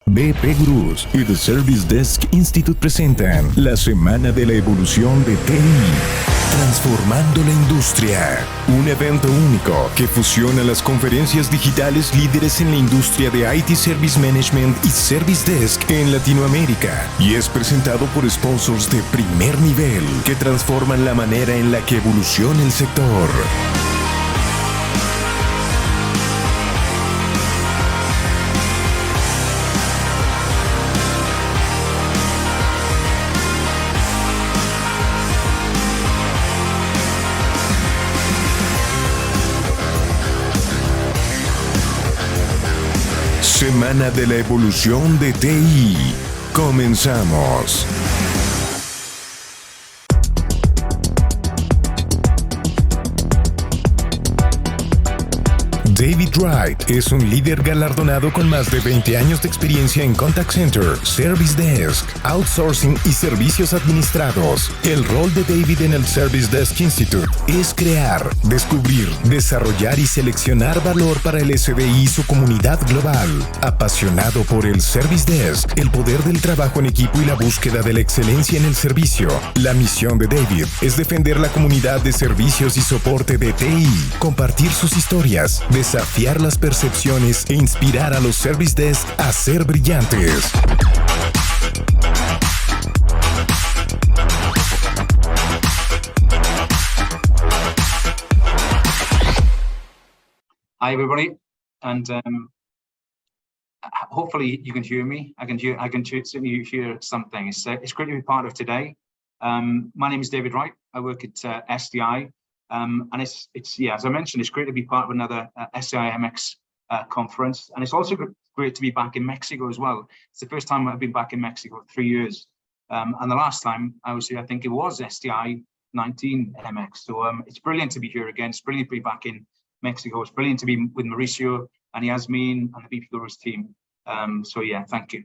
BP Cruz y The Service Desk Institute presentan la Semana de la Evolución de TI, transformando la industria. Un evento único que fusiona las conferencias digitales líderes en la industria de IT Service Management y Service Desk en Latinoamérica y es presentado por sponsors de primer nivel que transforman la manera en la que evoluciona el sector. Semana de la Evolución de TI. Comenzamos. David Wright es un líder galardonado con más de 20 años de experiencia en Contact Center, Service Desk, Outsourcing y servicios administrados. El rol de David en el Service Desk Institute es crear, descubrir, desarrollar y seleccionar valor para el SDI y su comunidad global. Apasionado por el Service Desk, el poder del trabajo en equipo y la búsqueda de la excelencia en el servicio. La misión de David es defender la comunidad de servicios y soporte de TI, compartir sus historias, desafiar las percepciones e inspirar a los Service Desk a ser brillantes. Hi everybody, and hopefully you can hear me. I can certainly hear something. It's great to be part of today. My name is David Wright. I work at SDI. And it's as I mentioned, it's great to be part of another SDI-MX conference, and it's also great to be back in Mexico as well. It's the first time I've been back in Mexico for 3 years, and the last time I was here, I think it was SDI 19 MX. So it's brilliant to be here again. It's brilliant to be back in Mexico. It's brilliant to be with Mauricio and Yasmin and the BP Gurus team. So yeah, thank you.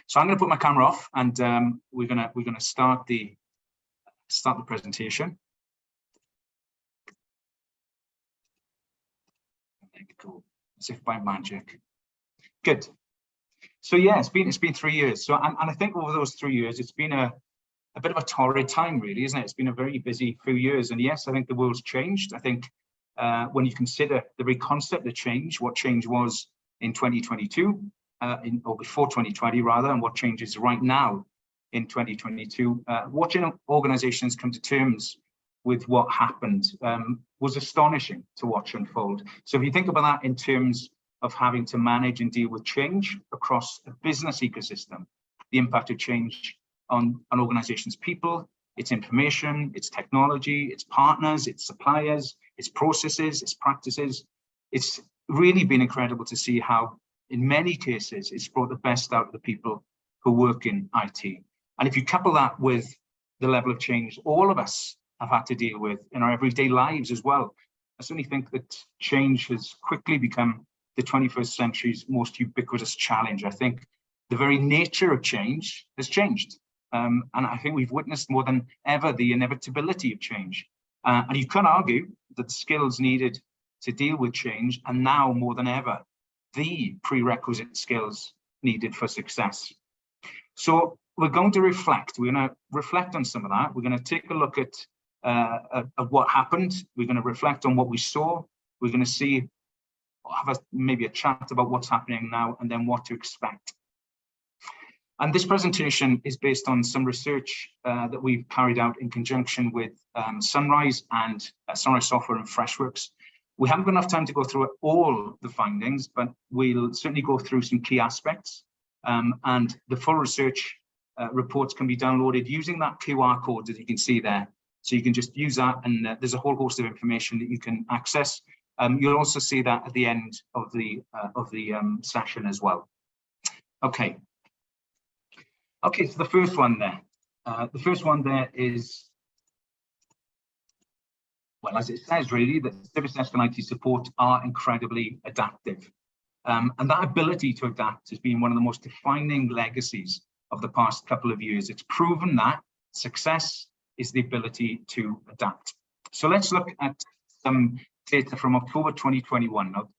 So I'm going to put my camera off, and we're gonna start the presentation. Cool. As if by magic. Good. So yeah, it's been 3 years. So and I think over those 3 years, it's been a bit of a torrid time, really, isn't it? It's been a very busy few years. And yes, I think the world's changed. I think when you consider the very concept of change, what change was in 2022, or before 2020 rather, and what changes right now in 2022, watching organizations come to terms with what happened was astonishing to watch unfold. So if you think about that in terms of having to manage and deal with change across a business ecosystem, the impact of change on an organization's people, its information, its technology, its partners, its suppliers, its processes, its practices, it's really been incredible to see how, in many cases, it's brought the best out of the people who work in IT. And if you couple that with the level of change all of us have had to deal with in our everyday lives as well, I certainly think that change has quickly become the 21st century's most ubiquitous challenge. I think the very nature of change has changed. And I think we've witnessed more than ever the inevitability of change. And you can argue that the skills needed to deal with change are now more than ever the prerequisite skills needed for success. So we're going to reflect. We're going to reflect on some of that. We're going to take a look at what happened. We're going to reflect on what we saw. We're going to maybe a chat about what's happening now and then what to expect. And this presentation is based on some research that we've carried out in conjunction with Sunrise and Sunrise Software and Freshworks. We haven't got enough time to go through all the findings, but we'll certainly go through some key aspects. And the full research reports can be downloaded using that QR code that you can see there. So you can just use that, and there's a whole host of information that you can access. You'll also see that at the end of the session as well. Okay. Okay, so the first one there. The first one there is, well, as it says really, that service desk and IT support are incredibly adaptive. And that ability to adapt has been one of the most defining legacies of the past couple of years. It's proven that success is the ability to adapt. So let's look at some data from October 2021. Now,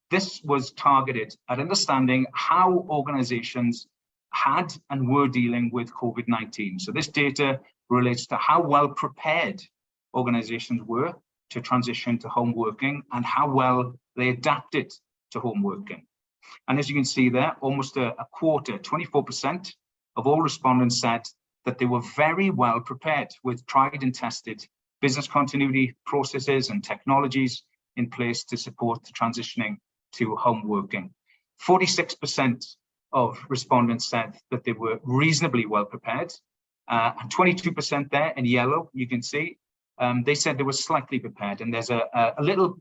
this was targeted at understanding how organizations had and were dealing with COVID-19. So this data relates to how well prepared organizations were to transition to home working and how well they adapted to home working. And as you can see there, almost a quarter, 24% of all respondents said that they were very well prepared with tried and tested business continuity processes and technologies in place to support the transitioning to home working. 46% of respondents said that they were reasonably well prepared, and 22% there in yellow, you can see, they said they were slightly prepared, and there's a little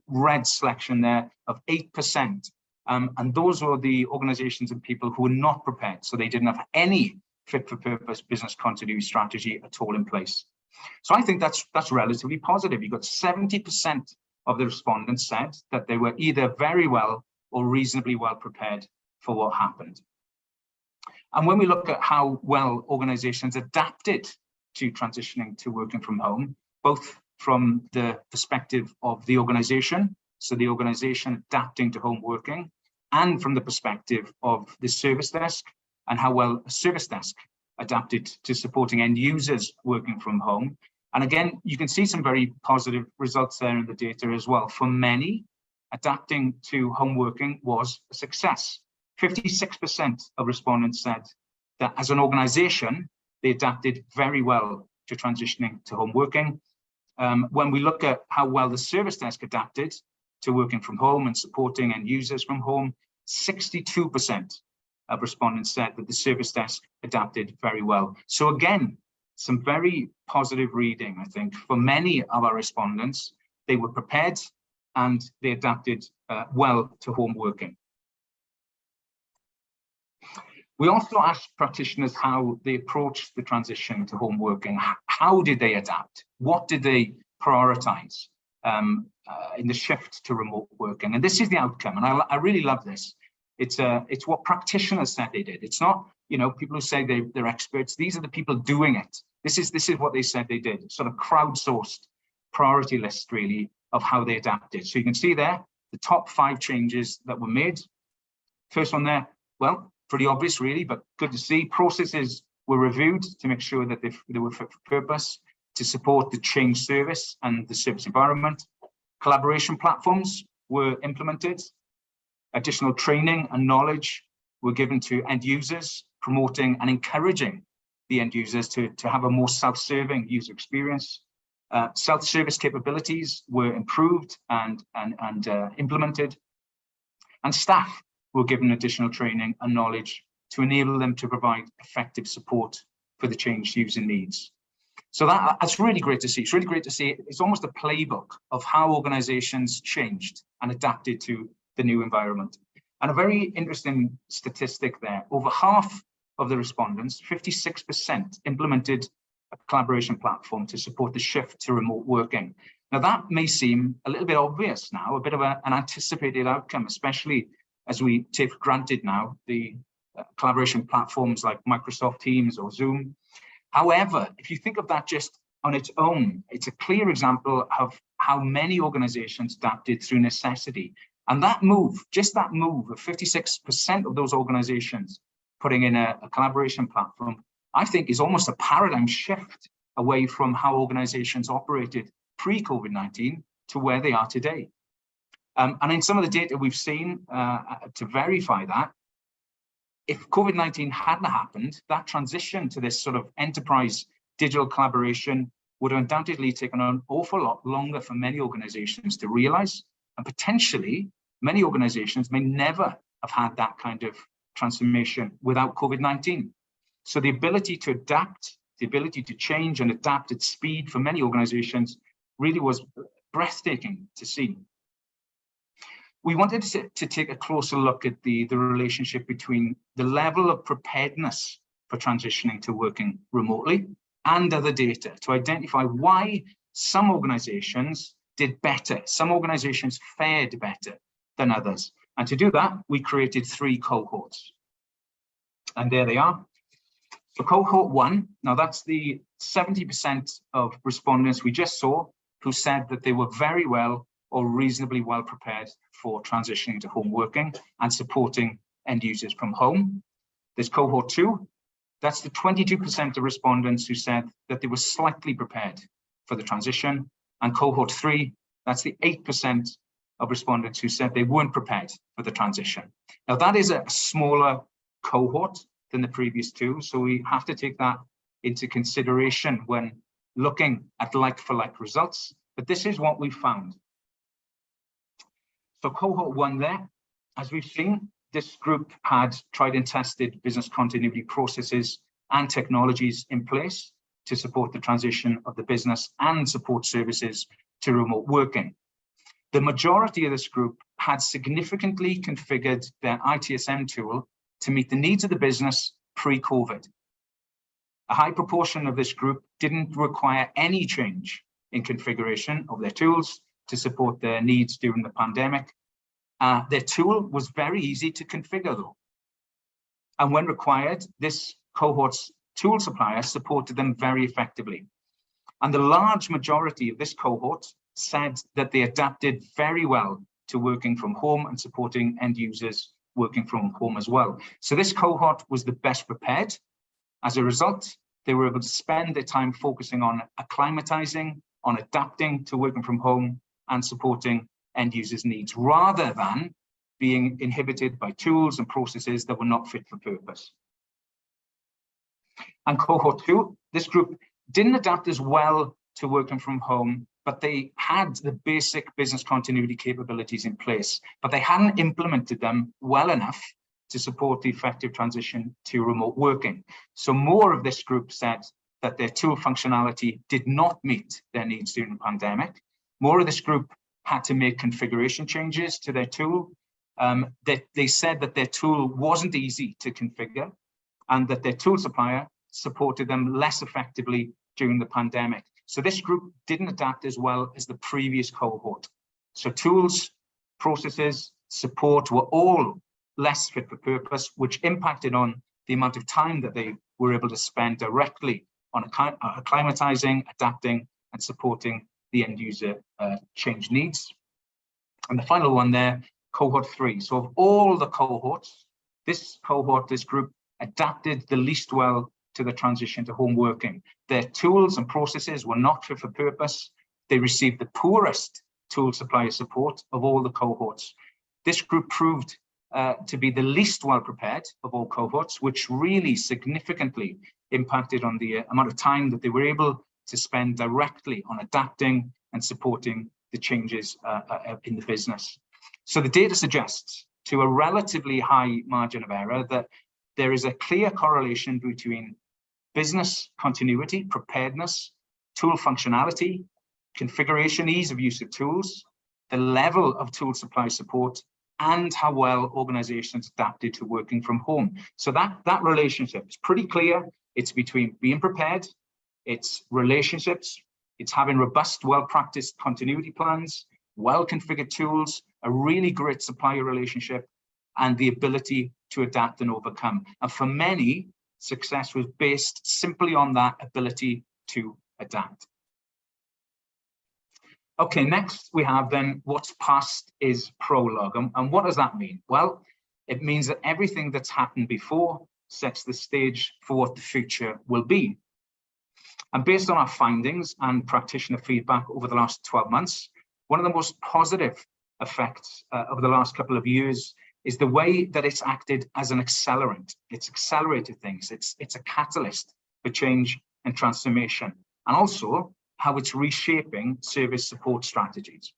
red selection there of 8%, and those were the organizations and people who were not prepared, so they didn't have any fit-for-purpose business continuity strategy at all in place. So I think that's relatively positive. You've got 70% of the respondents said that they were either very well or reasonably well prepared for what happened. And when we look at how well organizations adapted to transitioning to working from home, both from the perspective of the organization, so the organization adapting to home working, and from the perspective of the service desk and how well a service desk adapted to supporting end users working from home. And again, you can see some very positive results there in the data as well. For many, adapting to home working was a success. 56% of respondents said that as an organization, they adapted very well to transitioning to home working. When we look at how well the service desk adapted to working from home and supporting end users from home, 62% of respondents said that the service desk adapted very well. So again, some very positive reading, I think. For many of our respondents, they were prepared and they adapted well to home working. We also asked practitioners how they approached the transition to home working. How did they adapt? What did they prioritize in the shift to remote working? And this is the outcome, and I really love this. It's what practitioners said they did. It's not, you know, people who say they're experts. These are the people doing it. This is what they said they did. Sort of crowdsourced priority list, really, of how they adapted. So you can see there the top 5 changes that were made. First one there, well, pretty obvious, really, but good to see. Processes were reviewed to make sure that they were fit for purpose to support the change service and the service environment. Collaboration platforms were implemented. Additional training and knowledge were given to end users, promoting and encouraging the end users to have a more self-serving user experience. Self-service capabilities were improved and implemented. And staff were given additional training and knowledge to enable them to provide effective support for the changed user needs. So that's really great to see. It's really great to see. It's almost a playbook of how organizations changed and adapted to the new environment. And a very interesting statistic there, over half of the respondents, 56%, implemented a collaboration platform to support the shift to remote working. Now that may seem a little bit obvious now, a bit of an anticipated outcome, especially as we take for granted now the collaboration platforms like Microsoft Teams or Zoom. However, if you think of that just on its own, it's a clear example of how many organizations adapted through necessity. And that move, just that move of 56% of those organizations putting in a collaboration platform, I think is almost a paradigm shift away from how organizations operated pre-COVID-19 to where they are today. And in some of the data we've seen to verify that, if COVID-19 hadn't happened, that transition to this sort of enterprise digital collaboration would have undoubtedly taken an awful lot longer for many organizations to realize, and potentially many organizations may never have had that kind of transformation without COVID-19. So the ability to adapt, the ability to change and adapt at speed for many organizations really was breathtaking to see. We wanted to take a closer look at the relationship between the level of preparedness for transitioning to working remotely and other data to identify why some organizations did better, some organizations fared better than others. And to do that, we created 3 cohorts. And there they are. So cohort 1, now that's the 70% of respondents we just saw who said that they were very well or reasonably well prepared for transitioning to home working and supporting end users from home. There's cohort 2. That's the 22% of respondents who said that they were slightly prepared for the transition. And cohort 3, that's the 8% of respondents who said they weren't prepared for the transition. Now, that is a smaller cohort than the previous two, so we have to take that into consideration when looking at like-for-like results, but this is what we found. So cohort 1 there, as we've seen, this group had tried and tested business continuity processes and technologies in place to support the transition of the business and support services to remote working. The majority of this group had significantly configured their ITSM tool to meet the needs of the business pre-COVID. A high proportion of this group didn't require any change in configuration of their tools to support their needs during the pandemic. Their tool was very easy to configure though. And when required, this cohort's tool supplier supported them very effectively. And the large majority of this cohort said that they adapted very well to working from home and supporting end users working from home as well. So this cohort was the best prepared. As a result, they were able to spend their time focusing on acclimatizing, on adapting to working from home and supporting end users' needs, rather than being inhibited by tools and processes that were not fit for purpose. And cohort 2, this group didn't adapt as well to working from home, but they had the basic business continuity capabilities in place, but they hadn't implemented them well enough to support the effective transition to remote working. So more of this group said that their tool functionality did not meet their needs during the pandemic. More of this group had to make configuration changes to their tool. They said that their tool wasn't easy to configure and that their tool supplier supported them less effectively during the pandemic. So this group didn't adapt as well as the previous cohort. So tools, processes, support were all less fit for purpose, which impacted on the amount of time that they were able to spend directly on acclimatizing, adapting, and supporting the end user change needs. And the final one there, cohort 3. So of all the cohorts, this group adapted the least well to the transition to home working. Their tools and processes were not fit for purpose. They received the poorest tool supplier support of all the cohorts. This group proved to be the least well prepared of all cohorts, which really significantly impacted on the amount of time that they were able to spend directly on adapting and supporting the changes in the business. So the data suggests, to a relatively high margin of error, that there is a clear correlation between business continuity, preparedness, tool functionality, configuration, ease of use of tools, the level of tool supply support, and how well organizations adapted to working from home. So that relationship is pretty clear. It's between being prepared, it's relationships, it's having robust, well-practiced continuity plans, well-configured tools, a really great supplier relationship, and the ability to adapt and overcome. And for many, success was based simply on that ability to adapt. Okay, next we have then what's past is prologue. And what does that mean? Well, it means that everything that's happened before sets the stage for what the future will be. And based on our findings and practitioner feedback over the last 12 months, one of the most positive effects of the last couple of years is the way that it's acted as an accelerant. It's accelerated things. It's a catalyst for change and transformation, and also how it's reshaping service support strategies.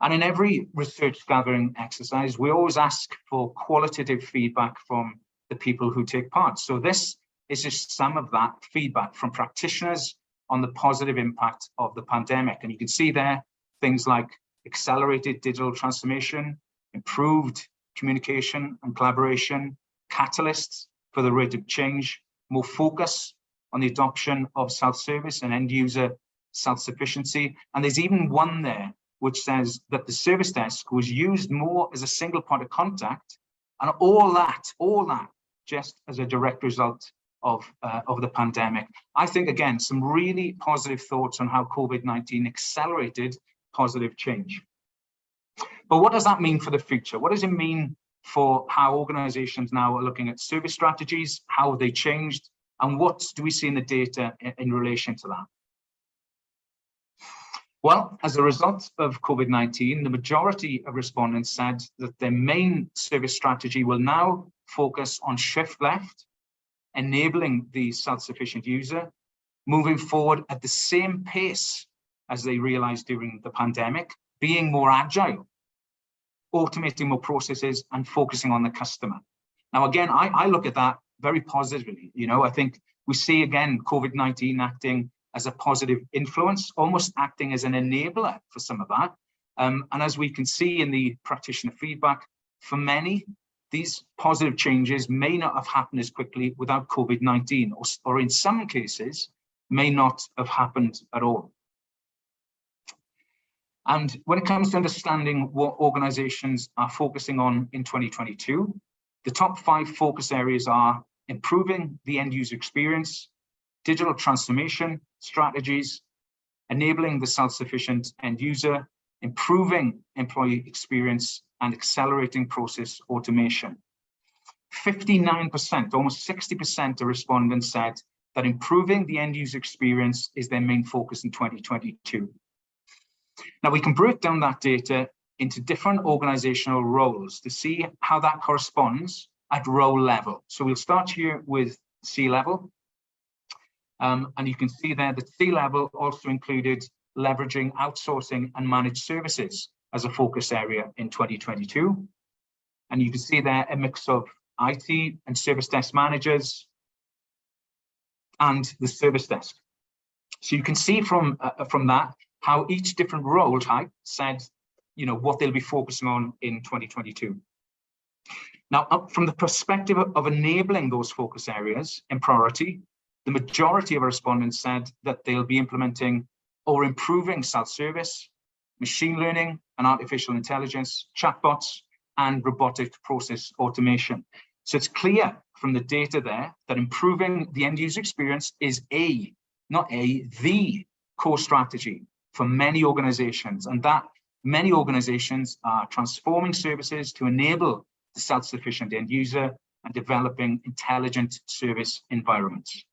And in every research gathering exercise, we always ask for qualitative feedback from the people who take part. So this is just some of that feedback from practitioners on the positive impact of the pandemic. And you can see there things like accelerated digital transformation, improved communication and collaboration, catalysts for the rate of change, more focus on the adoption of self-service and end-user self-sufficiency. And there's even one there which says that the service desk was used more as a single point of contact, and all that just as a direct result of the pandemic. I think, again, some really positive thoughts on how COVID-19 accelerated positive change. But what does that mean for the future? What does it mean for how organizations now are looking at service strategies, how they changed, and what do we see in the data in relation to that? Well, as a result of COVID-19, the majority of respondents said that their main service strategy will now focus on shift left, enabling the self-sufficient user, moving forward at the same pace as they realized during the pandemic, being more agile, automating more processes, and focusing on the customer. Now, again, I look at that very positively. You know, I think we see, again, COVID-19 acting as a positive influence, almost acting as an enabler for some of that. And as we can see in the practitioner feedback, for many, these positive changes may not have happened as quickly without COVID-19, or in some cases, may not have happened at all. And when it comes to understanding what organizations are focusing on in 2022, the top 5 focus areas are improving the end user experience, digital transformation strategies, enabling the self-sufficient end user, improving employee experience, and accelerating process automation. 59%, almost 60% of respondents said that improving the end user experience is their main focus in 2022. Now, we can break down that data into different organizational roles to see how that corresponds at role level. So we'll start here with C-level. And you can see there that C-level also included leveraging outsourcing and managed services as a focus area in 2022. And you can see there a mix of IT and service desk managers and the service desk. So you can see from that how each different role type said, you know, what they'll be focusing on in 2022. Now, from the perspective of enabling those focus areas in priority, the majority of respondents said that they'll be implementing or improving self-service, machine learning and artificial intelligence, chatbots, and robotic process automation. So it's clear from the data there that improving the end user experience is the core strategy for many organizations, and that many organizations are transforming services to enable the self-sufficient end user and developing intelligent service environments.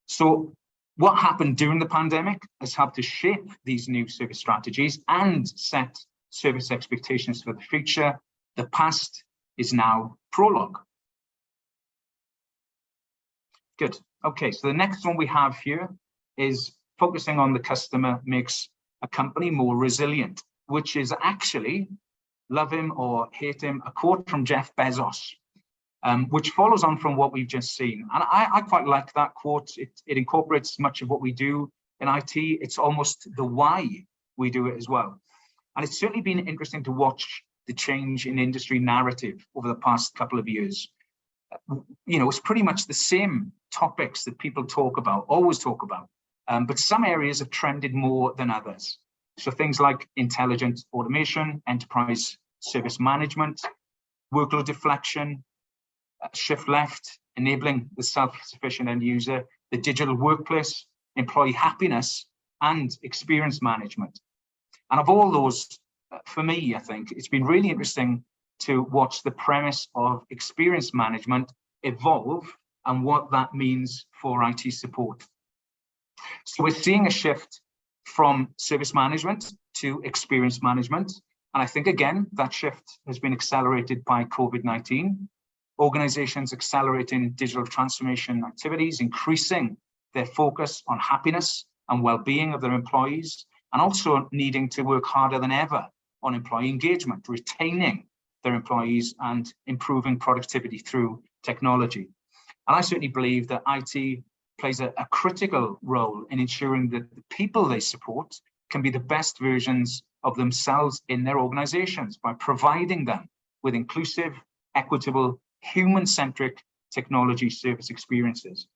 So what happened during the pandemic has helped to shape these new service strategies and set service expectations for the future. The past is now prologue. Good. Okay, so the next one we have here is focusing on the customer makes a company more resilient, which is actually, love him or hate him, a quote from Jeff Bezos. Which follows on from what we've just seen. And I quite like that quote. It incorporates much of what we do in IT. It's almost the why we do it as well. And it's certainly been interesting to watch the change in industry narrative over the past couple of years. You know, it's pretty much the same topics that people talk about, always talk about, but some areas have trended more than others. So things like intelligent automation, enterprise service management, workload deflection, shift left, enabling the self-sufficient end user, the digital workplace, employee happiness, and experience management. And of all those, for me, I think it's been really interesting to watch the premise of experience management evolve and what that means for IT support. So we're seeing a shift from service management to experience management. And I think, again, that shift has been accelerated by COVID-19. Organizations accelerating digital transformation activities, increasing their focus on happiness and well-being of their employees, and also needing to work harder than ever on employee engagement, retaining their employees and improving productivity through technology. And I certainly believe that IT plays a critical role in ensuring that the people they support can be the best versions of themselves in their organizations by providing them with inclusive, equitable, human-centric technology service experiences.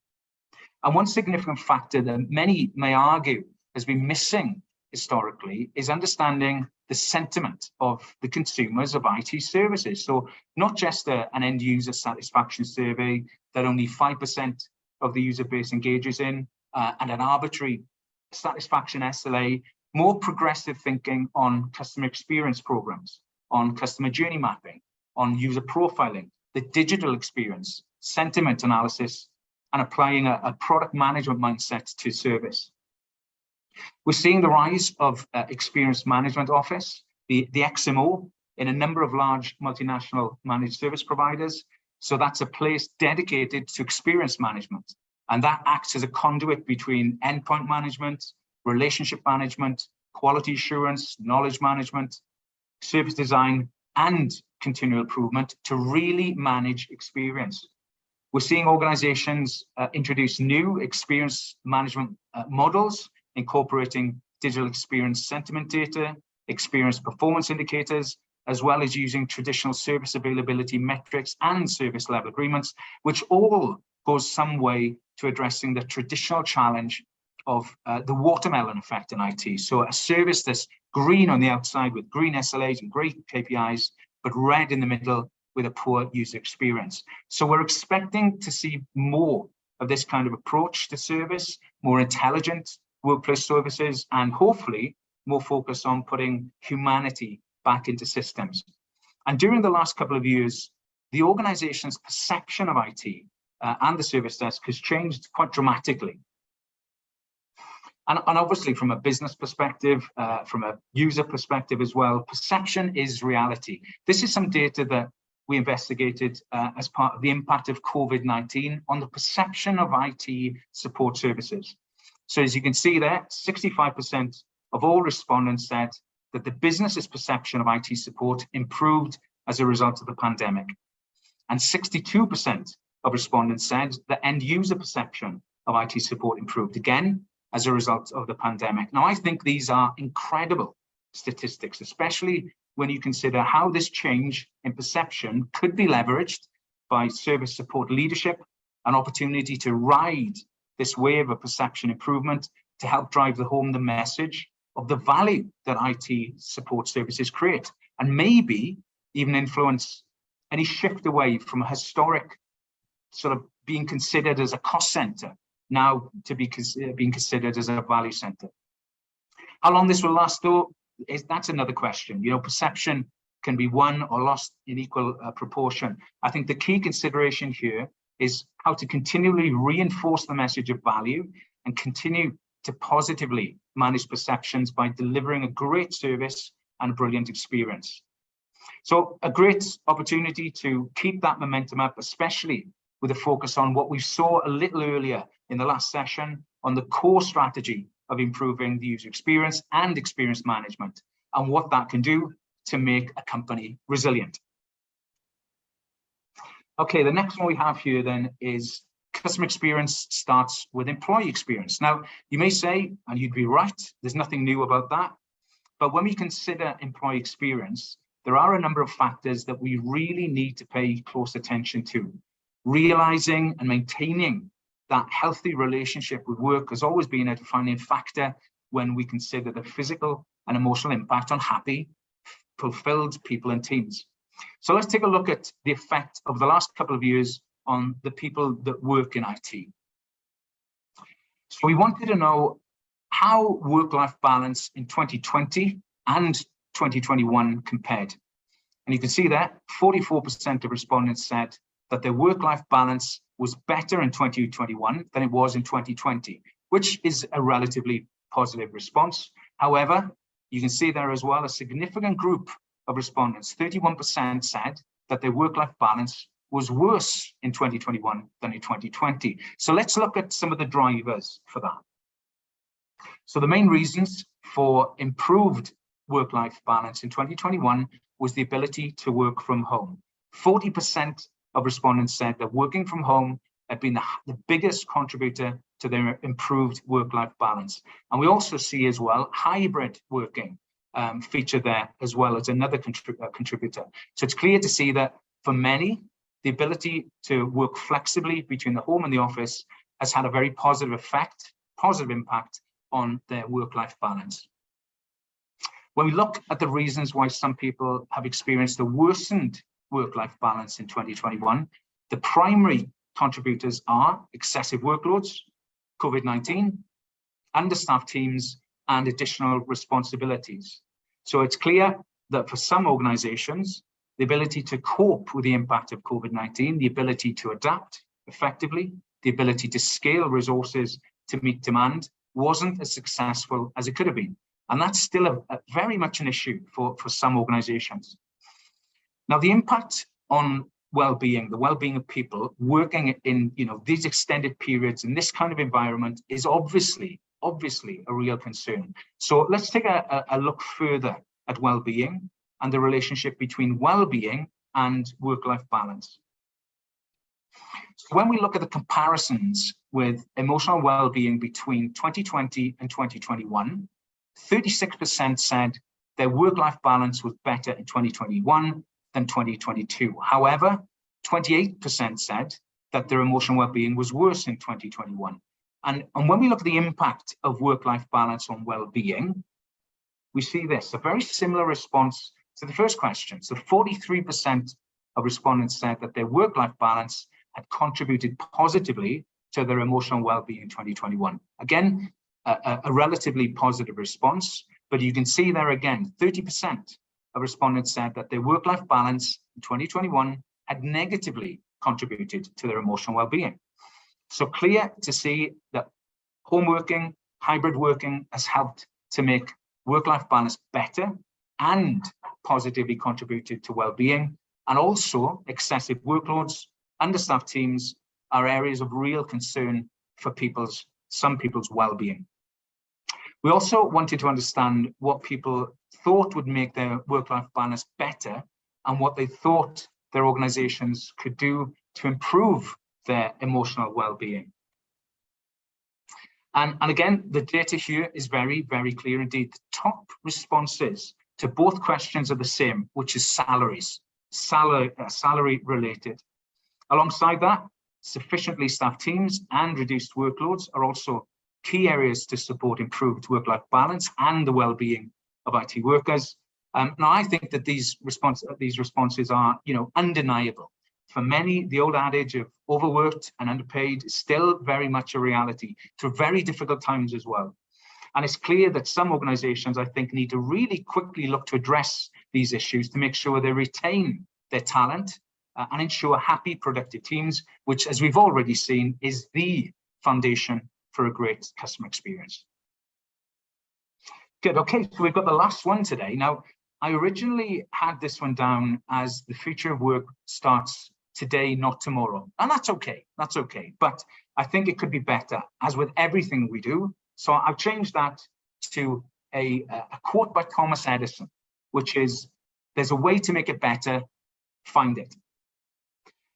And one significant factor that many may argue has been missing historically is understanding the sentiment of the consumers of IT services. So not just an end user satisfaction survey that only 5% of the user base engages in, and an arbitrary satisfaction SLA, more progressive thinking on customer experience programs, on customer journey mapping, on user profiling, the digital experience, sentiment analysis, and applying a product management mindset to service. We're seeing the rise of experience management office, the XMO, in a number of large multinational managed service providers. So that's a place dedicated to experience management. And that acts as a conduit between endpoint management, relationship management, quality assurance, knowledge management, service design, and continual improvement to really manage experience. We're seeing organizations introduce new experience management models, incorporating digital experience sentiment data, experience performance indicators, as well as using traditional service availability metrics and service level agreements, which all goes some way to addressing the traditional challenge of the watermelon effect in IT. So a service that's green on the outside with green SLAs and great KPIs, but red in the middle with a poor user experience. So we're expecting to see more of this kind of approach to service, more intelligent workplace services, and hopefully more focus on putting humanity back into systems. And during the last couple of years, the organization's perception of IT and the service desk has changed quite dramatically. And obviously from a business perspective, from a user perspective as well, perception is reality. This is some data that we investigated as part of the impact of COVID-19 on the perception of IT support services. So as you can see there, 65% of all respondents said that the business's perception of IT support improved as a result of the pandemic. And 62% of respondents said that end user perception of IT support improved again as a result of the pandemic. Now, I think these are incredible statistics, especially when you consider how this change in perception could be leveraged by service support leadership, an opportunity to ride this wave of perception improvement to help drive home the message of the value that IT support services create, and maybe even influence any shift away from a historic sort of being considered as a cost center now to be being considered as a value center. How long this will last though, that's another question. You know, perception can be won or lost in equal proportion. I think the key consideration here is how to continually reinforce the message of value and continue to positively manage perceptions by delivering a great service and a brilliant experience. So a great opportunity to keep that momentum up, especially with a focus on what we saw a little earlier in the last session on the core strategy of improving the user experience and experience management and what that can do to make a company resilient. Okay, the next one we have here then is customer experience starts with employee experience. Now, you may say, and you'd be right, there's nothing new about that. But when we consider employee experience, there are a number of factors that we really need to pay close attention to. Realizing and maintaining that healthy relationship with work has always been a defining factor when we consider the physical and emotional impact on happy, fulfilled people and teams. So let's take a look at the effect of the last couple of years on the people that work in IT. So we wanted to know how work-life balance in 2020 and 2021 compared. And you can see that 44% of respondents said that their work-life balance was better in 2021 than it was in 2020, which is a relatively positive response. However, you can see there as well a significant group of respondents, 31% said that their work-life balance was worse in 2021 than in 2020. So let's look at some of the drivers for that. So the main reasons for improved work-life balance in 2021 was the ability to work from home. 40% of respondents said that working from home had been the biggest contributor to their improved work-life balance. And we also see as well hybrid working feature there as well as another contributor. So it's clear to see that for many, the ability to work flexibly between the home and the office has had a very positive effect, positive impact on their work-life balance. When we look at the reasons why some people have experienced a worsened work-life balance in 2021, the primary contributors are excessive workloads, COVID-19, understaffed teams, and additional responsibilities. So it's clear that for some organizations, the ability to cope with the impact of COVID-19, the ability to adapt effectively, the ability to scale resources to meet demand wasn't as successful as it could have been. And that's still a very much an issue for some organizations. Now, the impact on well-being, the well-being of people working in these extended periods in this kind of environment is obviously a real concern. So let's take a look further at well-being and the relationship between well-being and work-life balance. So when we look at the comparisons with emotional well-being between 2020 and 2021, 36% said their work-life balance was better in 2021 than 2022. However, 28% said that their emotional well-being was worse in 2021. And when we look at the impact of work-life balance on well-being, we see this, a very similar response to the first question. So 43% of respondents said that their work-life balance had contributed positively to their emotional well-being in 2021. Again, a relatively positive response, but you can see there again, 30% of respondents said that their work-life balance in 2021 had negatively contributed to their emotional well-being. So clear to see that home working, hybrid working has helped to make work-life balance better and positively contributed to well-being. And also excessive workloads, understaffed teams are areas of real concern for some people's well-being. We also wanted to understand what people thought would make their work-life balance better and what they thought their organizations could do to improve their emotional well-being. And again, the data here is very, very clear indeed. The top responses to both questions are the same, which is salaries, salary related. Alongside that, sufficiently staffed teams and reduced workloads are also key areas to support improved work-life balance and the well-being of IT workers. Now, I think that these responses are, undeniable. For many, the old adage of overworked and underpaid is still very much a reality through very difficult times as well. And it's clear that some organizations, I think, need to really quickly look to address these issues to make sure they retain their talent and ensure happy, productive teams, which, as we've already seen, is the foundation for a great customer experience. Good, okay, so we've got the last one today. Now, I originally had this one down as the future of work starts today, not tomorrow. And that's okay, But I think it could be better, as with everything we do. So I've changed that to a quote by Thomas Edison, which is, there's a way to make it better, find it.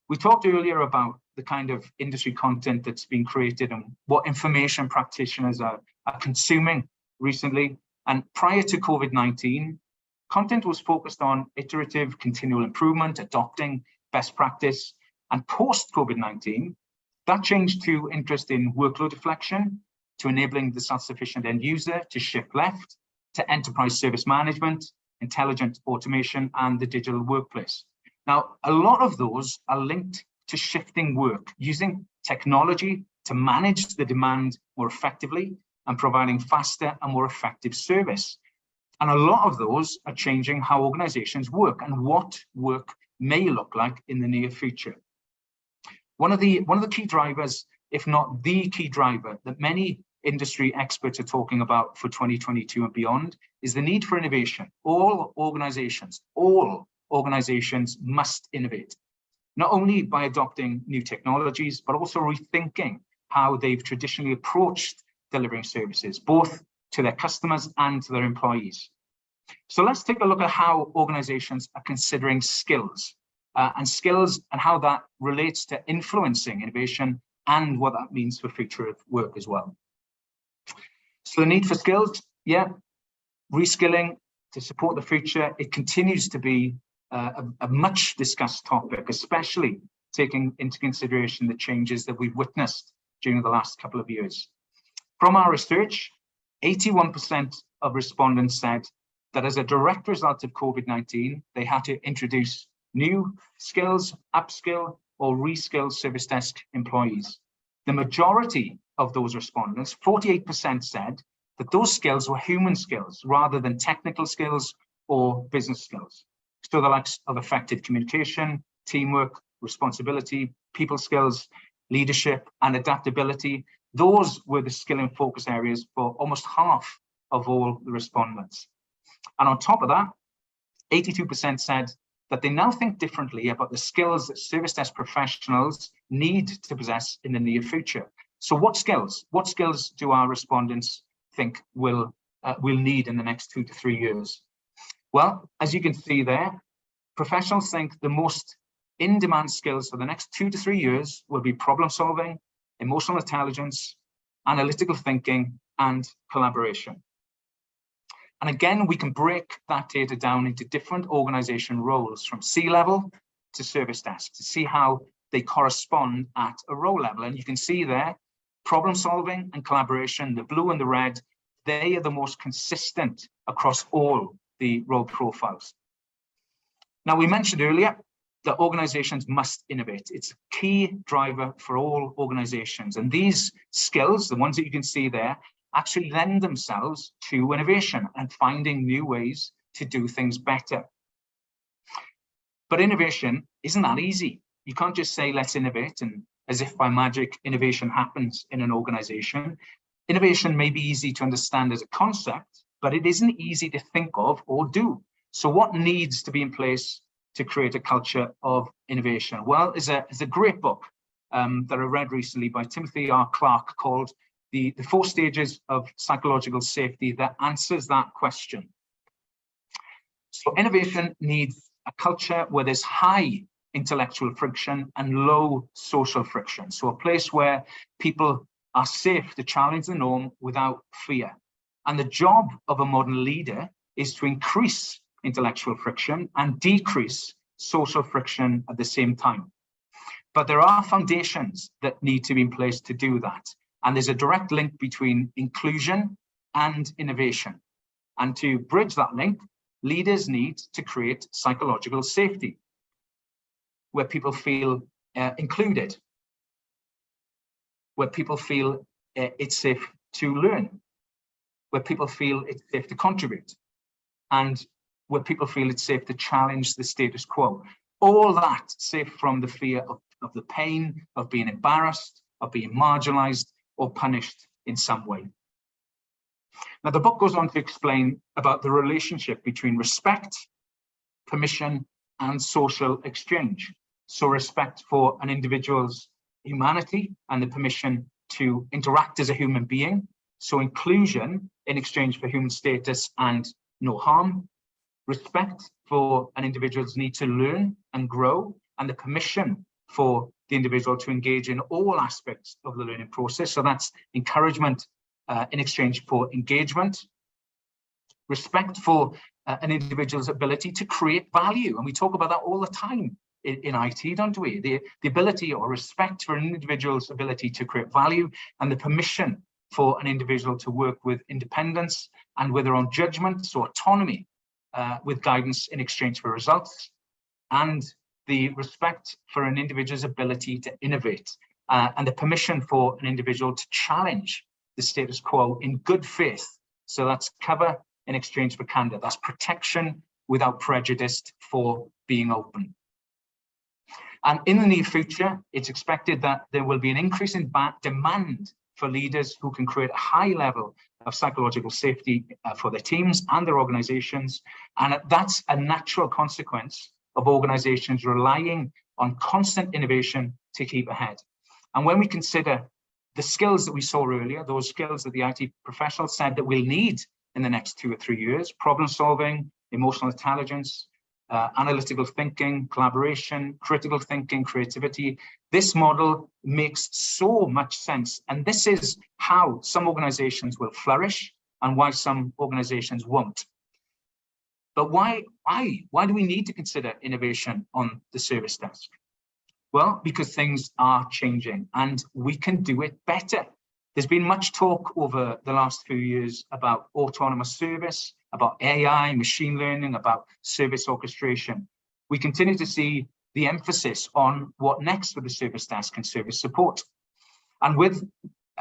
We talked earlier about the kind of industry content that's been created and what information practitioners are consuming recently. And prior to COVID-19, content was focused on iterative continual improvement, adopting best practice. And post-COVID-19, that changed to interest in workload deflection, to enabling the self-sufficient end user to shift left, to enterprise service management, intelligent automation, and the digital workplace. Now, a lot of those are linked to shifting work, using technology to manage the demand more effectively and providing faster and more effective service. And a lot of those are changing how organizations work and what work may look like in the near future. One of the key drivers, if not the key driver, that many industry experts are talking about for 2022 and beyond is the need for innovation. All organizations must innovate, not only by adopting new technologies, but also rethinking how they've traditionally approached delivering services, both to their customers and to their employees. So let's take a look at how organizations are considering skills and how that relates to influencing innovation and what that means for future of work as well. So the need for skills, reskilling to support the future, it continues to be a much discussed topic, especially taking into consideration the changes that we've witnessed during the last couple of years. From our research, 81% of respondents said that as a direct result of COVID-19, they had to introduce new skills, upskill or reskill service desk employees. The majority of those respondents, 48%, said that those skills were human skills rather than technical skills or business skills. So the likes of effective communication, teamwork, responsibility, people skills, leadership, and adaptability. Those were the skill and focus areas for almost half of all the respondents. And on top of that, 82% said that they now think differently about the skills that service desk professionals need to possess in the near future. So what skills? What skills do our respondents think we'll need in the next 2 to 3 years? Well, as you can see there, professionals think the most in-demand skills for the next 2 to 3 years will be problem solving, emotional intelligence, analytical thinking, and collaboration. And again, we can break that data down into different organization roles from C-level to service desk to see how they correspond at a role level. And you can see there, problem solving and collaboration, the blue and the red, they are the most consistent across all the role profiles. Now, we mentioned earlier that organizations must innovate. It's a key driver for all organizations. And these skills, the ones that you can see there, actually lend themselves to innovation and finding new ways to do things better. But innovation isn't that easy. You can't just say, let's innovate, and as if by magic, innovation happens in an organization. Innovation may be easy to understand as a concept, but it isn't easy to think of or do. So what needs to be in place to create a culture of innovation? Well, there's a great book that I read recently by Timothy R. Clark called the 4 Stages of Psychological Safety that answers that question. So innovation needs a culture where there's high intellectual friction and low social friction. So a place where people are safe to challenge the norm without fear. And the job of a modern leader is to increase intellectual friction and decrease social friction at the same time. But there are foundations that need to be in place to do that. And there's a direct link between inclusion and innovation. And to bridge that link, leaders need to create psychological safety, where people feel included, where people feel it's safe to learn, where people feel it's safe to contribute, and where people feel it's safe to challenge the status quo. All that safe from the fear of the pain, of being embarrassed, of being marginalized, or punished in some way. Now, the book goes on to explain about the relationship between respect, permission, and social exchange. So respect for an individual's humanity and the permission to interact as a human being. So inclusion in exchange for human status and no harm. Respect for an individual's need to learn and grow, and the permission for the individual to engage in all aspects of the learning process. So that's encouragement in exchange for engagement. Respect for an individual's ability to create value. And we talk about that all the time in IT, don't we? The ability or respect for an individual's ability to create value, and the permission for an individual to work with independence and with their own judgment, so autonomy, with guidance in exchange for results, and the respect for an individual's ability to innovate, and the permission for an individual to challenge the status quo in good faith. So that's cover in exchange for candor. That's protection without prejudice for being open. And in the near future, it's expected that there will be an increase in demand for leaders who can create a high level of psychological safety for their teams and their organizations. And that's a natural consequence of organizations relying on constant innovation to keep ahead. And when we consider the skills that we saw earlier, those skills that the IT professionals said that we'll need in the next 2 or 3 years, problem solving, emotional intelligence, analytical thinking, collaboration, critical thinking, creativity. This model makes so much sense. And this is how some organizations will flourish and why some organizations won't. But why do we need to consider innovation on the service desk? Well, because things are changing and we can do it better. There's been much talk over the last few years about autonomous service, about AI, machine learning, about service orchestration. We continue to see the emphasis on what next for the service desk and service support. And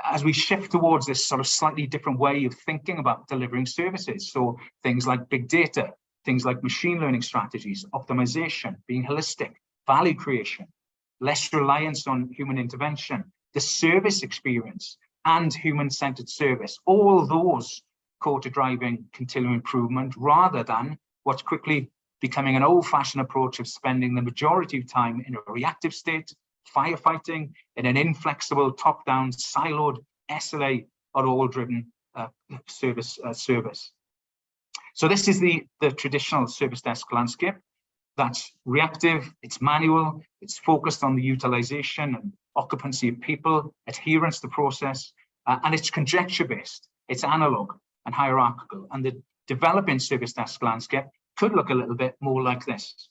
as we shift towards this sort of slightly different way of thinking about delivering services, so things like big data, things like machine learning strategies, optimization, being holistic, value creation, less reliance on human intervention, the service experience, and human-centered service. All those core to driving continual improvement rather than what's quickly becoming an old-fashioned approach of spending the majority of time in a reactive state, firefighting, in an inflexible, top-down, siloed, SLA or all-driven service. So this is the traditional service desk landscape. That's reactive, it's manual, it's focused on the utilization and occupancy of people, adherence to process, and it's conjecture-based, it's analog and hierarchical. And the developing service desk landscape could look a little bit more like this.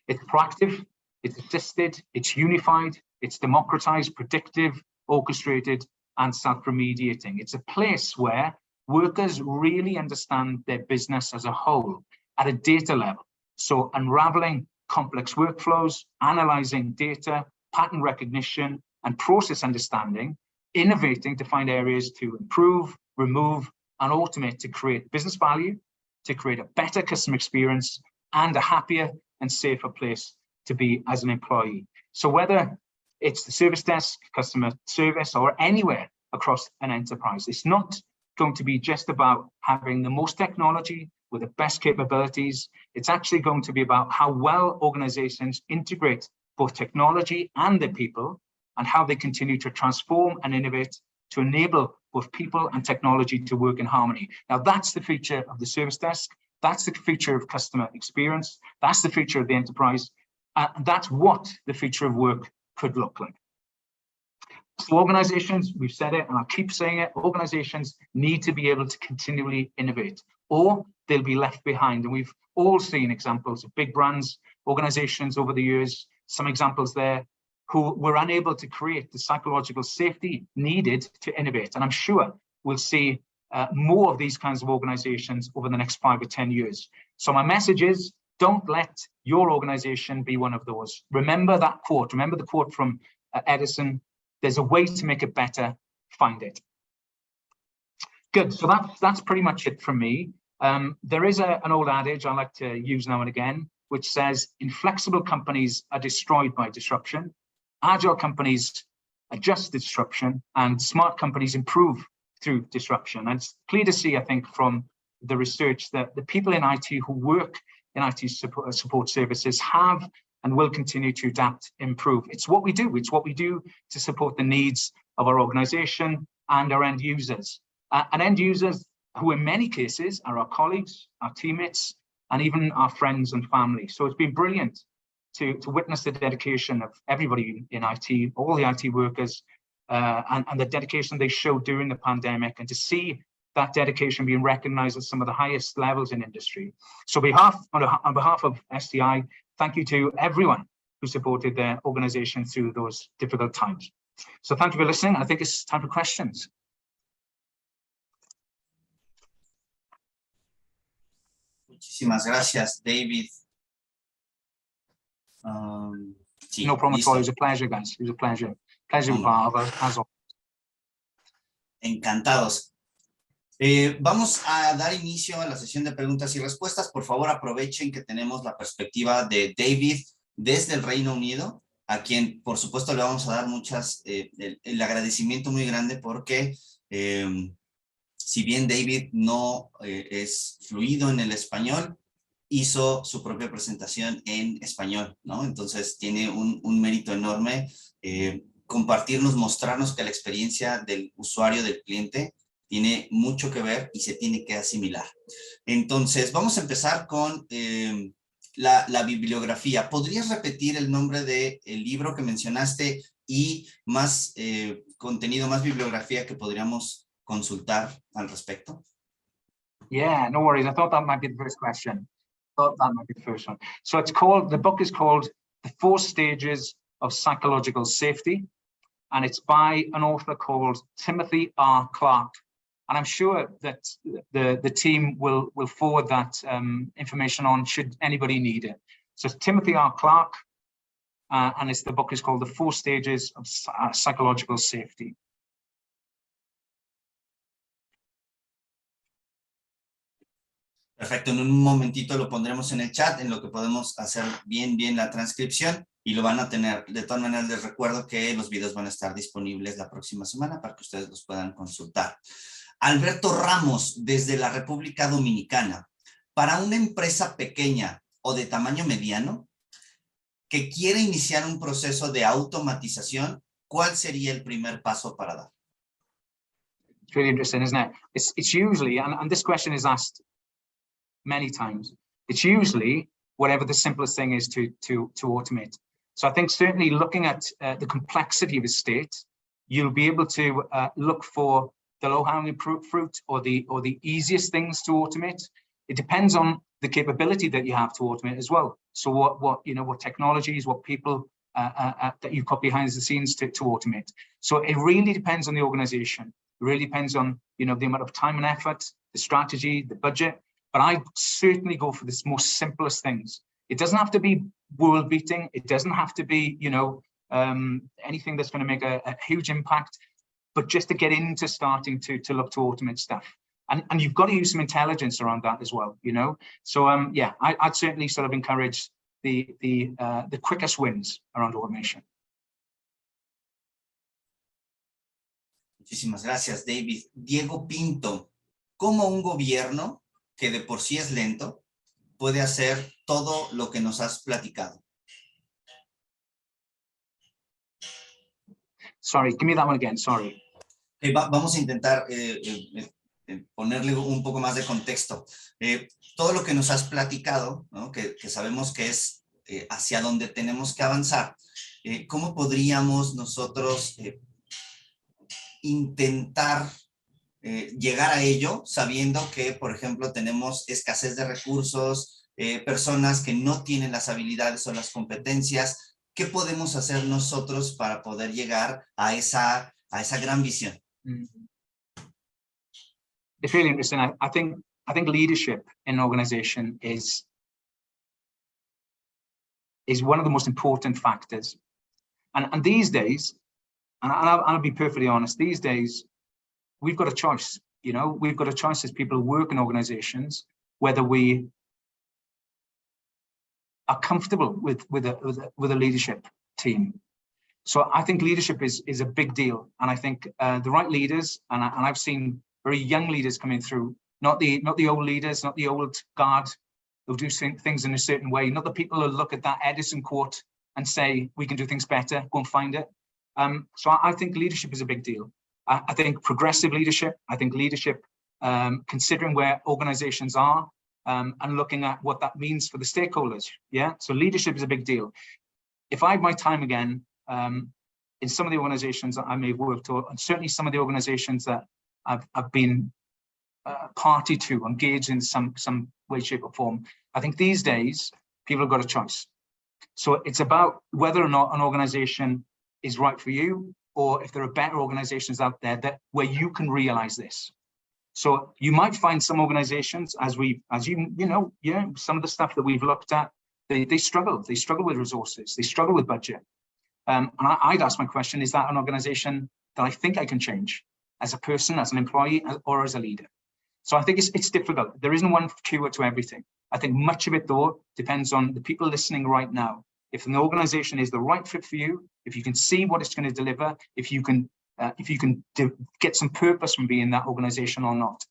It's proactive, it's assisted, it's unified, it's democratized, predictive, orchestrated, and self-remediating. It's a place where workers really understand their business as a whole at a data level. So unraveling complex workflows, analyzing data, pattern recognition, and process understanding, innovating to find areas to improve, remove, and automate to create business value, to create a better customer experience, and a happier and safer place to be as an employee. So whether it's the service desk, customer service, or anywhere across an enterprise, it's not going to be just about having the most technology with the best capabilities. It's actually going to be about how well organizations integrate both technology and their people, and how they continue to transform and innovate to enable both people and technology to work in harmony. Now, that's the feature of the service desk. That's the feature of customer experience. That's the feature of the enterprise. And that's what the future of work could look like. So organizations, we've said it, and I'll keep saying it, organizations need to be able to continually innovate, or they'll be left behind. And we've all seen examples of big brands, organizations over the years, some examples there, who were unable to create the psychological safety needed to innovate. And I'm sure we'll see more of these kinds of organizations over the next 5 or 10 years. So my message is, don't let your organization be one of those. Remember that quote. Remember the quote from Edison, there's a way to make it better, find it. Good, so that's pretty much it from me. There is an old adage I like to use now and again, which says, inflexible companies are destroyed by disruption. Agile companies adjust disruption, and smart companies improve through disruption. And it's clear to see, I think, from the research that the people in IT who work in IT support services have and will continue to adapt, improve. It's what we do. It's what we do to support the needs of our organization and our end users. And end users who in many cases are our colleagues, our teammates, and even our friends and family. So it's been brilliant to witness the dedication of everybody in IT, all the IT workers, and the dedication they showed during the pandemic, and to see that dedication being recognized at some of the highest levels in industry. So on behalf of STI, thank you to everyone who supported their organization through those difficult times. So thank you for listening. I think it's time for questions. Muchísimas gracias, David. Sí, no problem at all. It was a pleasure, guys. It was a pleasure. Pleasure as always. Encantados. Vamos a dar inicio a la sesión de preguntas y respuestas. Por favor, aprovechen que tenemos la perspectiva de David desde el Reino Unido, a quien, por supuesto, le vamos a dar el agradecimiento muy grande porque si bien David no es fluido en el español, hizo su propia presentación en español, ¿no? Entonces tiene un mérito enorme compartirnos, mostrarnos que la experiencia del usuario, del cliente, tiene mucho que ver y se tiene que asimilar. Entonces, vamos a empezar con la bibliografía. ¿Podrías repetir el nombre del libro que mencionaste y más contenido, más bibliografía que podríamos consultar al respecto? Yeah, no worries. I thought that might be the first question. Thought that might be the first one. So the book is called The 4 Stages of Psychological Safety, and it's by an author called Timothy R. Clark. And I'm sure that the team will forward that information on should anybody need it. So it's Timothy R. Clark, and the book is called The 4 Stages of Psychological Safety. Perfecto, en un momentito lo pondremos en el chat, en lo que podemos hacer bien la transcripción y lo van a tener. De todas maneras, les recuerdo que los videos van a estar disponibles la próxima semana para que ustedes los puedan consultar. Alberto Ramos, desde la República Dominicana. Para una empresa pequeña o de tamaño mediano que quiere iniciar un proceso de automatización, ¿cuál sería el primer paso para dar? It's really interesting, isn't it? It's usually, and this question is asked many times, it's usually whatever the simplest thing is to automate. So I think certainly looking at the complexity of a state, you'll be able to look for the low-hanging fruit or the easiest things to automate. It depends on the capability that you have to automate as well. So what technologies, what people that you've got behind the scenes to automate. So it really depends on the organization. It really depends on the amount of time and effort, the strategy, the budget. But I certainly go for the most simplest things. It doesn't have to be world beating. It doesn't have to be anything that's going to make a huge impact. But just to get into starting to look to automate stuff. And you've got to use some intelligence around that as well, So I'd certainly sort of encourage the quickest wins around automation. Muchísimas gracias, David. Diego Pinto, ¿cómo un gobierno que de por sí es lento puede hacer todo lo que nos has platicado? Sorry, give me that one again, sorry. Vamos a intentar ponerle un poco más de contexto. Todo lo que nos has platicado, ¿no? que sabemos que es hacia donde tenemos que avanzar, ¿cómo podríamos nosotros intentar llegar a ello sabiendo que, por ejemplo, tenemos escasez de recursos, personas que no tienen las habilidades o las competencias? ¿Qué podemos hacer nosotros para poder llegar a esa gran visión? It's really interesting. I think leadership in an organization is one of the most important factors. And these days, and I'll be perfectly honest, these days, we've got a choice, we've got a choice as people who work in organizations, whether we are comfortable with a leadership team. So I think leadership is a big deal. And I think the right leaders, and I've seen very young leaders coming through, not the old leaders, not the old guard who do things in a certain way, not the people who look at that Edison quote and say, we can do things better, go and find it. So I think leadership is a big deal. I think progressive leadership, I think leadership, considering where organizations are and looking at what that means for the stakeholders. Yeah, so leadership is a big deal. If I had my time again, in some of the organizations that I may have worked for, and certainly some of the organizations that I've been party to, engaged in some way, shape or form, I think these days people have got a choice. So it's about whether or not an organization is right for you, or if there are better organizations out there where you can realize this. So you might find some organizations, some of the stuff that we've looked at, they struggle with resources, they struggle with budget. And I'd ask my question, is that an organization that I think I can change as a person, as an employee, or as a leader? So I think it's difficult. There isn't one cure to everything. I think much of it, though, depends on the people listening right now. If an organization is the right fit for you, if you can see what it's going to deliver, if you can get some purpose from being in that organization or not.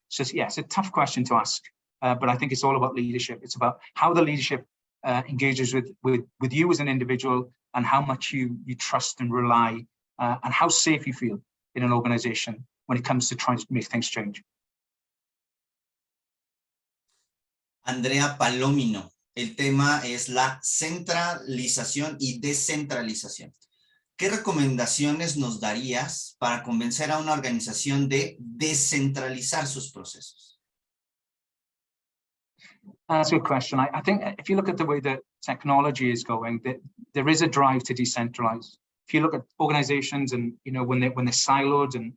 So yeah, it's a tough question to ask, but I think it's all about leadership. It's about how the leadership engages with you as an individual, and how much you trust and rely, and how safe you feel in an organization when it comes to trying to make things change. Andrea Palomino, el tema es la centralización y descentralización. ¿Qué recomendaciones nos darías para convencer a una organización de descentralizar sus procesos? That's a good question. I think if you look at the way that technology is going, there is a drive to decentralize. If you look at organizations and when they're siloed and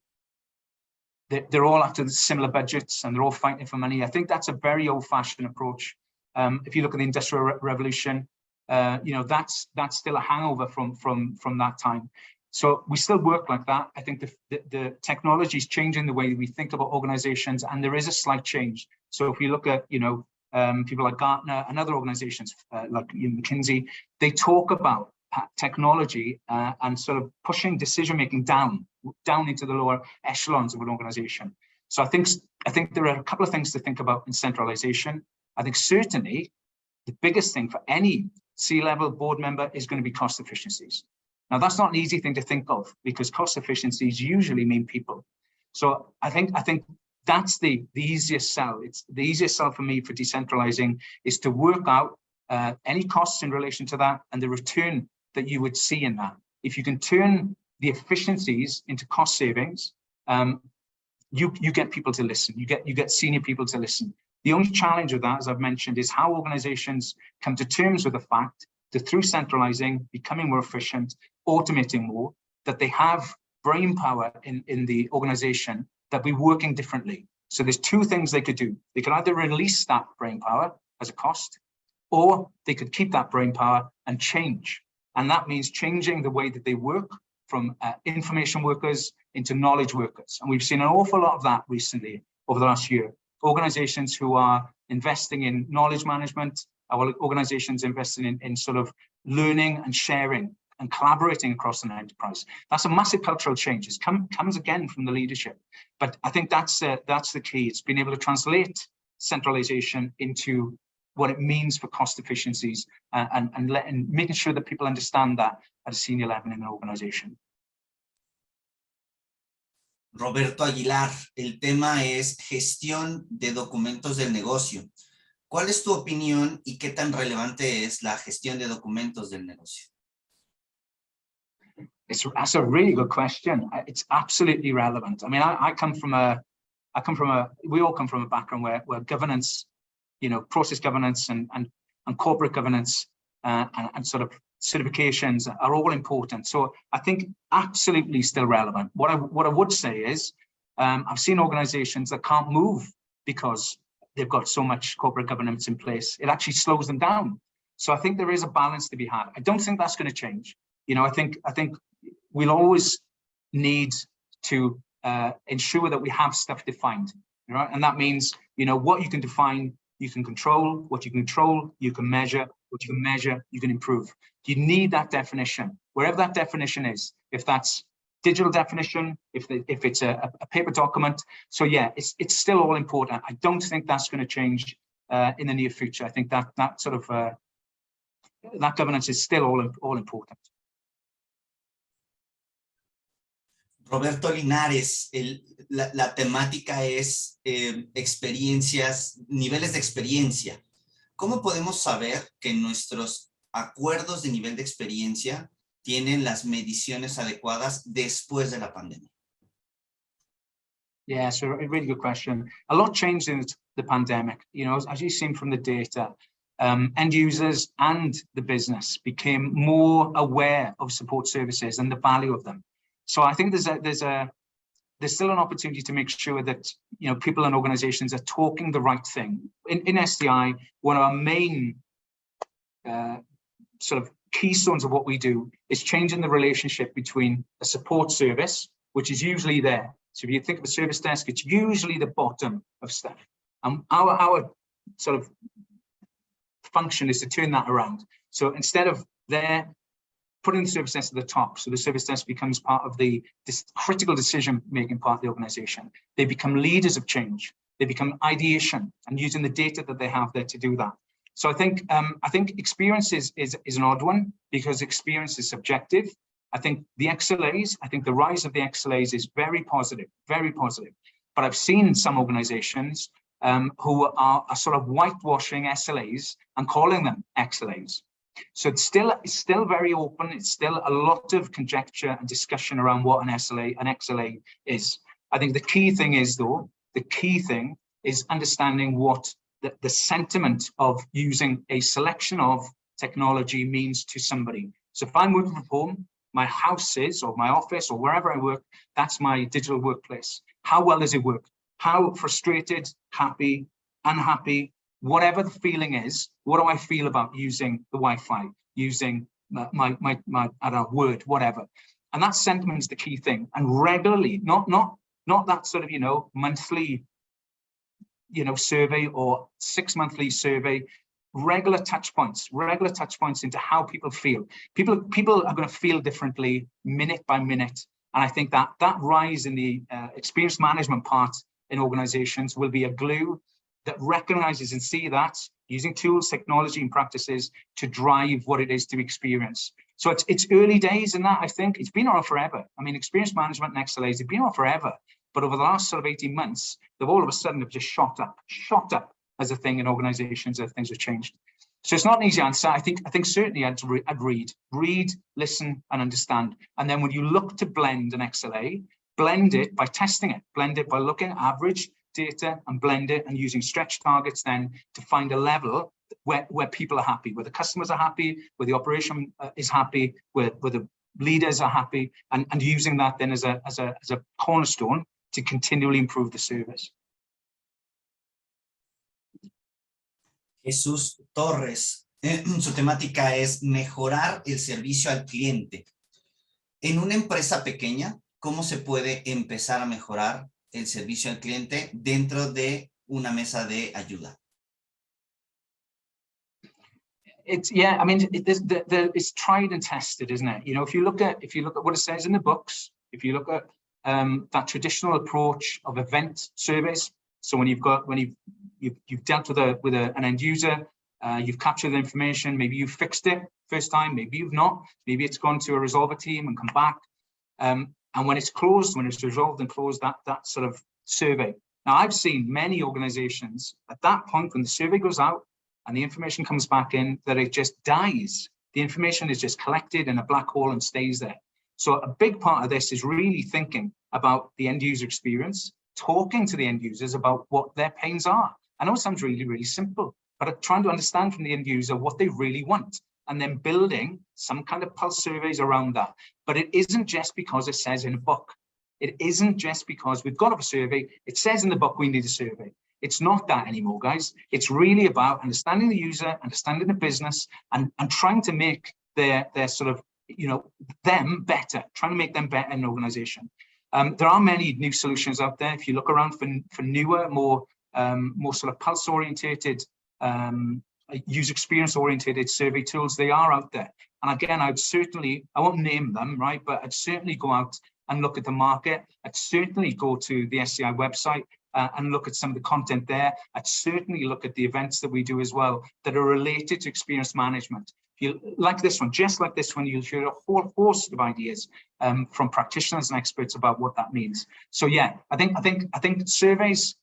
they're all after similar budgets and they're all fighting for money, I think that's a very old-fashioned approach. If you look at the Industrial Revolution, that's still a hangover from that time. So we still work like that. I think the technology is changing the way we think about organizations, and there is a slight change. So if you look at, people like Gartner and other organizations like McKinsey, they talk about technology and sort of pushing decision-making down into the lower echelons of an organization. So I think there are a couple of things to think about in centralization. I think certainly the biggest thing for any C-level board member is going to be cost efficiencies. Now, that's not an easy thing to think of, because cost efficiencies usually mean people. So I think that's the easiest sell. It's the easiest sell for me for decentralizing is to work out any costs in relation to that and the return that you would see in that. If you can turn the efficiencies into cost savings, you get people to listen. You get senior people to listen. The only challenge with that, as I've mentioned, is how organizations come to terms with the fact that through centralizing, becoming more efficient, automating more, that they have brain power in the organization that be working differently. So there's two things they could do. They could either release that brain power as a cost, or they could keep that brain power and change. And that means changing the way that they work from information workers into knowledge workers. And we've seen an awful lot of that recently over the last year. Organizations who are investing in knowledge management, our organizations investing in sort of learning and sharing and collaborating across an enterprise. That's a massive cultural change. It comes again from the leadership. But I think that's the key. It's been able to translate centralization into what it means for cost efficiencies and making sure that people understand that at a senior level in an organization. Roberto Aguilar, el tema es gestión de documentos del negocio. ¿Cuál es tu opinión y qué tan relevante es la gestión de documentos del negocio? That's a really good question. It's absolutely relevant. I mean, we all come from a background where governance, process governance and corporate governance and sort of certifications are all important. So I think absolutely still relevant. What I would say is I've seen organizations that can't move because they've got so much corporate governance in place. It actually slows them down. So I think there is a balance to be had. I don't think that's going to change. I think we'll always need to ensure that we have stuff defined, right? And that means, what you can define, you can control. What you can control, you can measure. What you can measure, you can improve. You need that definition, wherever that definition is. If that's digital definition, if it's a paper document. So yeah, it's still all important. I don't think that's going to change in the near future. I think that sort of that governance is still all important. Roberto Linares, la temática es experiencias, niveles de experiencia. ¿Cómo podemos saber que nuestros acuerdos de nivel de experiencia tienen las mediciones adecuadas después de la pandemia? Yeah, so a really good question. A lot changed in the pandemic. As you've seen from the data, end users and the business became more aware of support services and the value of them. So I think there's still an opportunity to make sure that people and organizations are talking the right thing. In SDI, one of our main sort of keystones of what we do is changing the relationship between a support service, which is usually there. So if you think of a service desk, it's usually the bottom of stuff. And our sort of function is to turn that around. So instead of there, putting the service desk at the top, so the service desk becomes part of this critical decision-making part of the organization. They become leaders of change. They become ideation and using the data that they have there to do that. So I think experience is an odd one because experience is subjective. I think the XLAs, the rise of the XLAs is very positive, very positive. But I've seen some organizations who are sort of whitewashing SLAs and calling them XLAs. So it's still very open. It's still a lot of conjecture and discussion around what an XLA is. I think the key thing is understanding what the sentiment of using a selection of technology means to somebody. So if I'm working from home, my house is, or my office, or wherever I work, that's my digital workplace. How well does it work? How frustrated, happy, unhappy, whatever the feeling is, what do I feel about using the Wi-Fi, using my I don't know, Word, whatever. And that sentiment is the key thing. And regularly, not that sort of, monthly, survey or 6 monthly survey, regular touch points into how people feel. People are going to feel differently minute by minute. And I think that rise in the experience management part in organizations will be a glue that recognizes and see that using tools, technology, and practices to drive what it is to experience. So it's early days in that, I think. It's been around forever. I mean, experience management and XLAs, they've been around forever. But over the last sort of 18 months, they've all of a sudden have just shot up as a thing in organizations as things have changed. So it's not an easy answer. I think certainly I'd read, listen, and understand. And then when you look to blend an XLA, blend it by testing it, blend it by looking at average data and blend it and using stretch targets then to find a level where people are happy, where the customers are happy, where the operation is happy, where the leaders are happy, and using that then as a cornerstone to continually improve the service. Jesús Torres, su temática es mejorar el servicio al cliente. En una empresa pequeña, ¿cómo se puede empezar a mejorar el servicio al cliente dentro de una mesa de ayuda? It's it's tried and tested, isn't it? If you look at what it says in the books, if you look at that traditional approach of event surveys, so when you've dealt with an end user, you've captured the information, maybe you've fixed it first time, maybe you've not, maybe it's gone to a resolver team and come back, and when it's closed, when it's resolved and closed, that sort of survey. Now, I've seen many organizations at that point when the survey goes out and the information comes back in, that it just dies. The information is just collected in a black hole and stays there. So a big part of this is really thinking about the end user experience, talking to the end users about what their pains are. I know it sounds really, really simple, but trying to understand from the end user what they really want, and then building some kind of pulse surveys around that. But it isn't just because it says in a book. It isn't just because we've got a survey, it says in the book we need a survey. It's not that anymore, guys. It's really about understanding the user, understanding the business, and trying to make their sort of, them better, trying to make them better in an organization. There are many new solutions out there. If you look around for newer, more sort of pulse-orientated, user experience-orientated survey tools, they are out there. And again, I won't name them, right? But I'd certainly go out and look at the market. I'd certainly go to the SCI website and look at some of the content there. I'd certainly look at the events that we do as well that are related to experience management. Like this one, just like this one, you'll hear a whole host of ideas from practitioners and experts about what that means. So yeah, I think surveys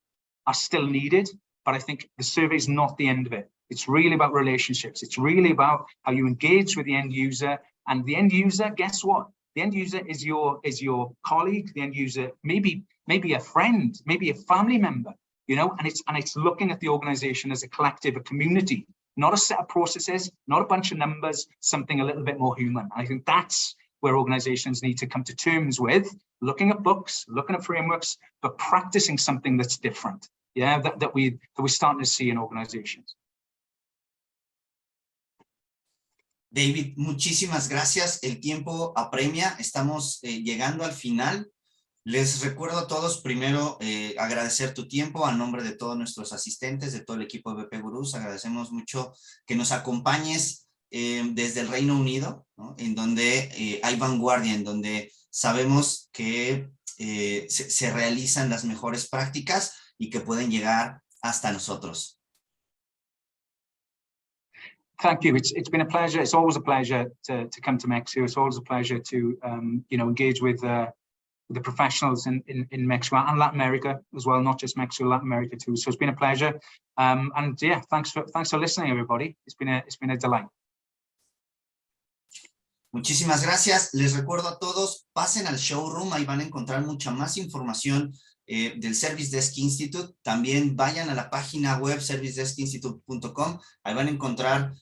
are still needed, but I think the survey is not the end of it. It's really about relationships. It's really about how you engage with the end user. And the end user, guess what? The end user is your colleague. The end user, maybe a friend, maybe a family member, and it's looking at the organization as a collective, a community, not a set of processes, not a bunch of numbers, something a little bit more human. I think that's where organizations need to come to terms with looking at books, looking at frameworks, but practicing something that's different. Yeah, that we're starting to see in organizations. David, muchísimas gracias. El tiempo apremia. Estamos llegando al final. Les recuerdo a todos, primero, agradecer tu tiempo a nombre de todos nuestros asistentes, de todo el equipo de BP Gurús. Agradecemos mucho que nos acompañes desde el Reino Unido, ¿no? En donde hay vanguardia, en donde sabemos que se realizan las mejores prácticas y que pueden llegar hasta nosotros. Thank you. It's been a pleasure. It's always a pleasure to come to Mexico. It's always a pleasure to engage with the professionals in Mexico and Latin America as well, not just Mexico, Latin America too. So it's been a pleasure. And yeah, thanks for listening, everybody. It's been a delight. Muchísimas gracias. Les recuerdo a todos, pasen al showroom, ahí van a encontrar mucha más información del Service Desk Institute. También vayan a la página web servicedeskinstitute.com, ahí van a encontrar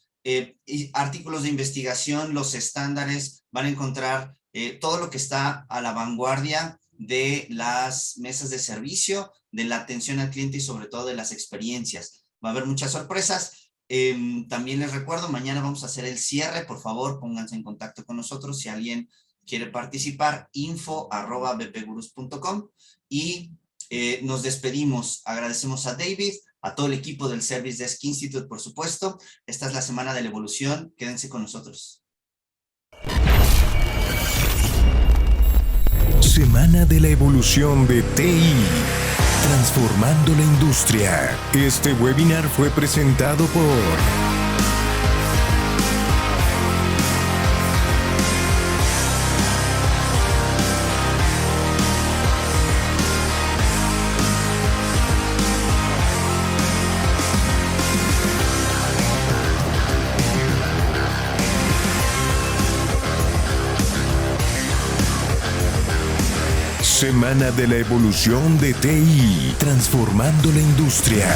artículos de investigación, los estándares, van a encontrar todo lo que está a la vanguardia de las mesas de servicio, de la atención al cliente y sobre todo de las experiencias. Va a haber muchas sorpresas. También les recuerdo, mañana vamos a hacer el cierre. Por favor, pónganse en contacto con nosotros si alguien quiere participar, info@bpgurus.com. Y nos despedimos. Agradecemos a David, a todo el equipo del Service Desk Institute, por supuesto. Esta es la semana de la evolución. Quédense con nosotros. Semana de la evolución de TI, transformando la industria. Este webinar fue presentado por Semana de la evolución de TI, transformando la industria.